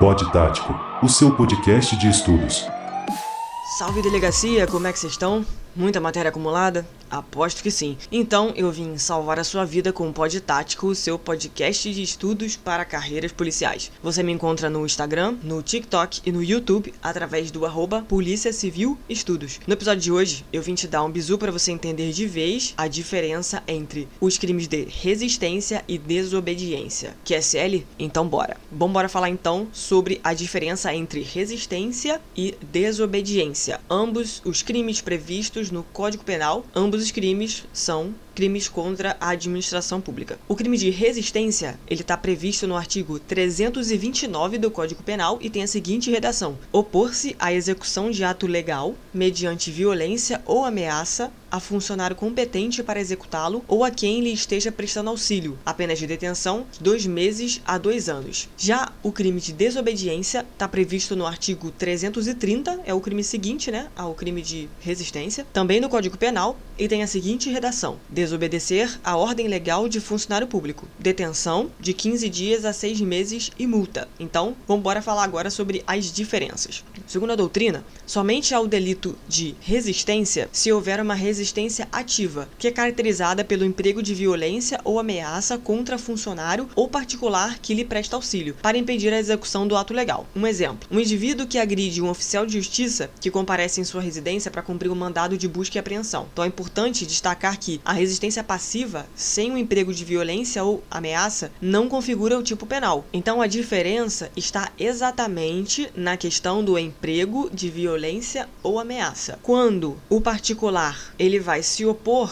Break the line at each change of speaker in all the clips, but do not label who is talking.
Pod Tático, o seu podcast de estudos.
Salve delegacia, como é que vocês estão? Muita matéria acumulada? Aposto que sim. Então eu vim salvar a sua vida com o Pod Tático, o seu podcast de estudos para carreiras policiais. Você me encontra no Instagram, no TikTok e no YouTube através do @Polícia Civil Estudos. No episódio de hoje, eu vim te dar um bizu para você entender de vez a diferença entre os crimes de resistência e desobediência. QSL? Então bora. Bora falar então sobre a diferença entre resistência e desobediência. Ambos os crimes previstos no Código Penal, ambos os crimes são crimes contra a administração pública. O crime de resistência, ele está previsto no artigo 329 do Código Penal e tem a seguinte redação: opor-se à execução de ato legal mediante violência ou ameaça a funcionário competente para executá-lo ou a quem lhe esteja prestando auxílio, a pena de detenção 2 meses a 2 anos. Já o crime de desobediência está previsto no artigo 330, é o crime seguinte, ao crime de resistência, também no Código Penal, e tem a seguinte redação: desobedecer a ordem legal de funcionário público, detenção de 15 dias a 6 meses e multa. Então, vamos falar agora sobre as diferenças. Segundo a doutrina, somente ao delito de resistência se houver uma resistência ativa, que é caracterizada pelo emprego de violência ou ameaça contra funcionário ou particular que lhe presta auxílio, para impedir a execução do ato legal. Um exemplo: um indivíduo que agride um oficial de justiça que comparece em sua residência para cumprir um mandado de busca e apreensão. Então é importante destacar que a resistência passiva, sem o emprego de violência ou ameaça, não configura o tipo penal. Então a diferença está exatamente na questão do emprego de violência ou ameaça. Quando o particular ele vai se opor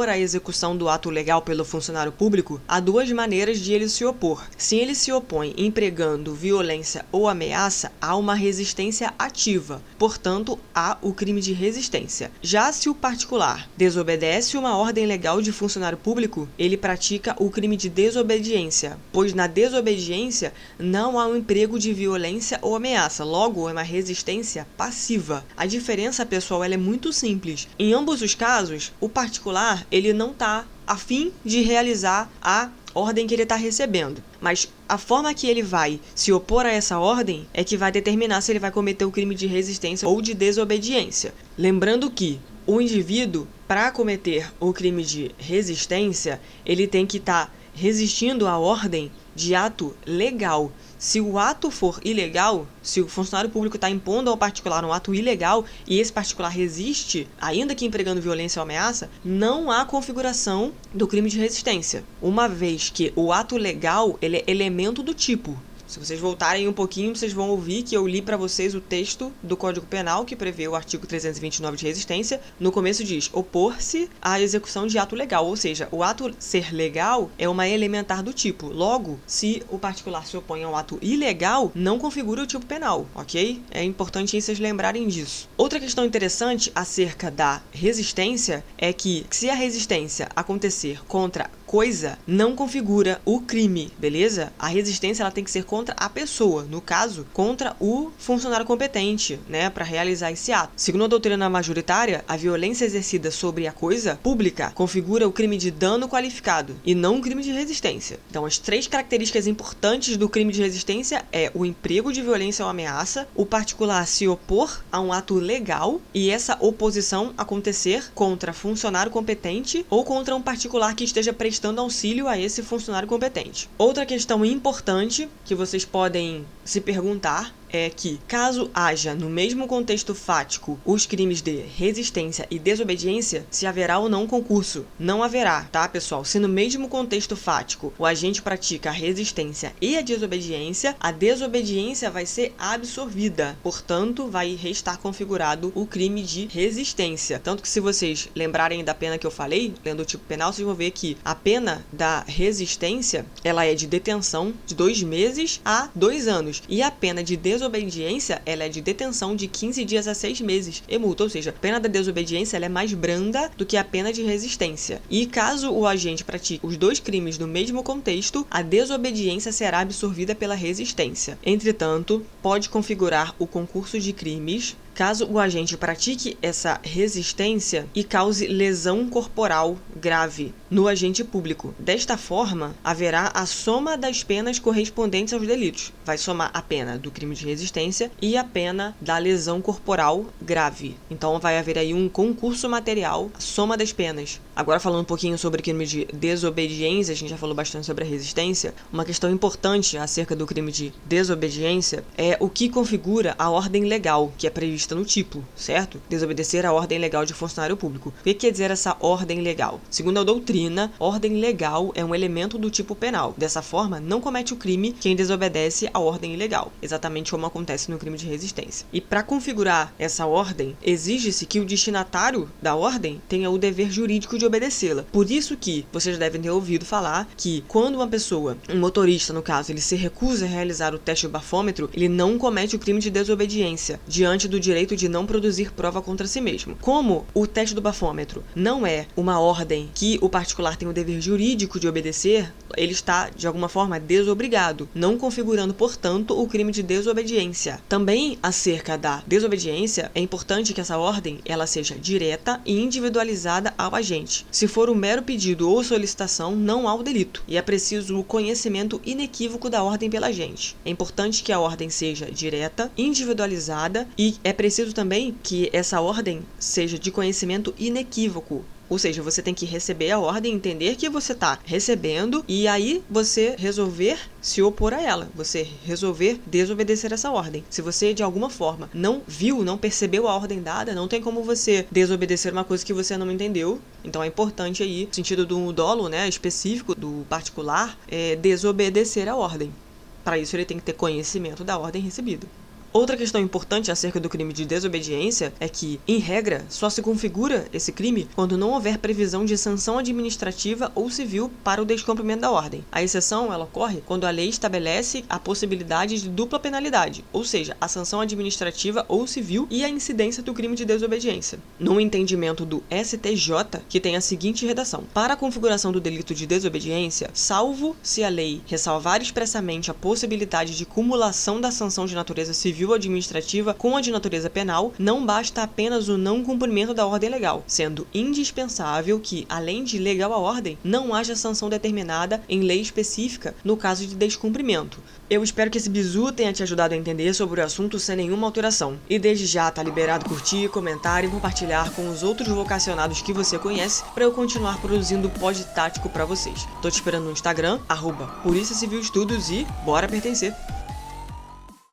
à execução do ato legal pelo funcionário público, há duas maneiras de ele se opor. Se ele se opõe empregando violência ou ameaça, há uma resistência ativa, portanto, há o crime de resistência. Já se o particular desobedece uma ordem legal de funcionário público, ele pratica o crime de desobediência, pois na desobediência não há um emprego de violência ou ameaça, logo é uma resistência passiva. A diferença, pessoal, ela é muito simples. Em ambos os casos, o particular ele não está a fim de realizar a ordem que ele está recebendo, mas a forma que ele vai se opor a essa ordem é que vai determinar se ele vai cometer o crime de resistência ou de desobediência. Lembrando que o indivíduo, para cometer o crime de resistência, ele tem que estar resistindo à ordem de ato legal. Se o ato for ilegal, se o funcionário público está impondo ao particular um ato ilegal e esse particular resiste, ainda que empregando violência ou ameaça, não há configuração do crime de resistência, uma vez que o ato legal ele é elemento do tipo. Se vocês voltarem um pouquinho, vocês vão ouvir que eu li para vocês o texto do Código Penal que prevê o artigo 329 de resistência. No começo diz: opor-se à execução de ato legal, ou seja, o ato ser legal é uma elementar do tipo. Logo, se o particular se opõe a um ato ilegal, não configura o tipo penal, ok? É importante vocês lembrarem disso. Outra questão interessante acerca da resistência é que, se a resistência acontecer contra coisa, não configura o crime, beleza? A resistência ela tem que ser contra a pessoa, no caso, contra o funcionário competente, para realizar esse ato. Segundo a doutrina majoritária, a violência exercida sobre a coisa pública configura o crime de dano qualificado e não o crime de resistência. Então, as 3 características importantes do crime de resistência é o emprego de violência ou ameaça, o particular se opor a um ato legal e essa oposição acontecer contra funcionário competente ou contra um particular que esteja prestando auxílio a esse funcionário competente. Outra questão importante que vocês podem se perguntar é que, caso haja no mesmo contexto fático os crimes de resistência e desobediência, se haverá ou não concurso. Não haverá, tá, pessoal? Se no mesmo contexto fático o agente pratica a resistência e a desobediência vai ser absorvida. Portanto, vai restar configurado o crime de resistência. Tanto que, se vocês lembrarem da pena que eu falei, lendo o tipo penal, vocês vão ver que a pena da resistência, ela é de detenção de 2 meses a 2 anos. E a pena de desobediência, ela é de detenção de 15 dias a 6 meses e multa, ou seja, a pena da desobediência ela é mais branda do que a pena de resistência. E caso o agente pratique os 2 crimes no mesmo contexto, a desobediência será absorvida pela resistência. Entretanto, pode configurar o concurso de crimes caso o agente pratique essa resistência e cause lesão corporal grave no agente público. Desta forma, haverá a soma das penas correspondentes aos delitos. Vai somar a pena do crime de resistência e a pena da lesão corporal grave. Então vai haver aí um concurso material, a soma das penas. Agora falando um pouquinho sobre o crime de desobediência, a gente já falou bastante sobre a resistência. Uma questão importante acerca do crime de desobediência é o que configura a ordem legal, que é prevista no título, certo? Desobedecer à ordem legal de funcionário público. O que quer dizer essa ordem legal? Segundo a doutrina, ordem legal é um elemento do tipo penal. Dessa forma, não comete o crime quem desobedece à ordem ilegal, exatamente como acontece no crime de resistência. E para configurar essa ordem, exige-se que o destinatário da ordem tenha o dever jurídico de obedecê-la. Por isso que vocês devem ter ouvido falar que quando uma pessoa, um motorista no caso, ele se recusa a realizar o teste do bafômetro, ele não comete o crime de desobediência diante do direito de não produzir prova contra si mesmo. Como o teste do bafômetro não é uma ordem que o particular tem o dever jurídico de obedecer, ele está, de alguma forma, desobrigado, não configurando, portanto, o crime de desobediência. Também, acerca da desobediência, é importante que essa ordem ela seja direta e individualizada ao agente. Se for um mero pedido ou solicitação, não há o delito, e é preciso o conhecimento inequívoco da ordem pela agente. É importante que a ordem seja direta, individualizada, e é preciso também que essa ordem seja de conhecimento inequívoco. Ou seja, você tem que receber a ordem, entender que você está recebendo e aí você resolver se opor a ela, você resolver desobedecer essa ordem. Se você, de alguma forma, não viu, não percebeu a ordem dada, não tem como você desobedecer uma coisa que você não entendeu. Então é importante aí, no sentido do dolo, né, específico, do particular, desobedecer a ordem. Para isso ele tem que ter conhecimento da ordem recebida. Outra questão importante acerca do crime de desobediência é que, em regra, só se configura esse crime quando não houver previsão de sanção administrativa ou civil para o descumprimento da ordem. A exceção ela ocorre quando a lei estabelece a possibilidade de dupla penalidade, ou seja, a sanção administrativa ou civil e a incidência do crime de desobediência. No entendimento do STJ, que tem a seguinte redação: para a configuração do delito de desobediência, salvo se a lei ressalvar expressamente a possibilidade de cumulação da sanção de natureza civil administrativa com a de natureza penal, não basta apenas o não cumprimento da ordem legal, sendo indispensável que, além de legal a ordem, não haja sanção determinada em lei específica no caso de descumprimento. Eu espero que esse bizu tenha te ajudado a entender sobre o assunto sem nenhuma alteração. E desde já tá liberado curtir, comentar e compartilhar com os outros vocacionados que você conhece para eu continuar produzindo pod tático para vocês. Tô te esperando no Instagram, @Polícia Civil Estudos e bora pertencer!